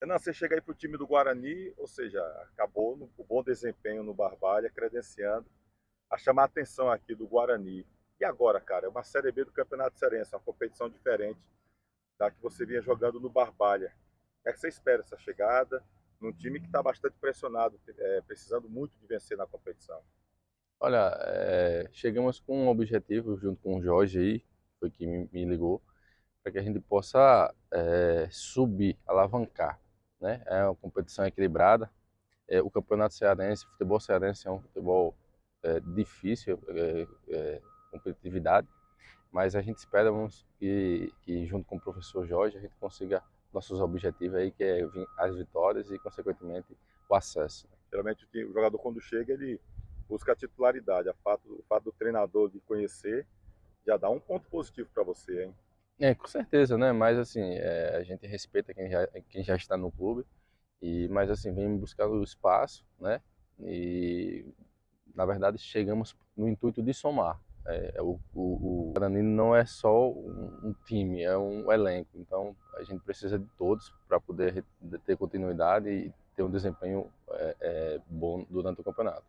Renan, você chega aí para o time do Guarani, ou seja, acabou o bom desempenho no Barbalha, credenciando a chamar a atenção aqui do Guarani. E agora, cara, é uma Série B do Campeonato Cearense, uma competição diferente da que você vinha jogando no Barbalha. O que é que você espera essa chegada num time que está bastante pressionado, precisando muito de vencer na competição? Olha, chegamos com um objetivo junto com o Jorge aí, foi que me ligou, para que a gente possa subir, alavancar, né? É uma competição equilibrada. O campeonato cearense, o futebol cearense é um futebol difícil, competitividade, mas a gente espera que junto com o professor Jorge a gente consiga nossos objetivos aí, que é as vitórias e consequentemente o acesso. Geralmente o jogador quando chega, ele busca a titularidade. O fato do treinador de conhecer já dá um ponto positivo para você, hein? Com certeza, né? Mas assim, a gente respeita quem já está no clube, mas assim, vem buscar o espaço, né? E na verdade chegamos no intuito de somar. O Guarani não é só um time, é um elenco. Então a gente precisa de todos para poder ter continuidade e ter um desempenho bom durante o campeonato.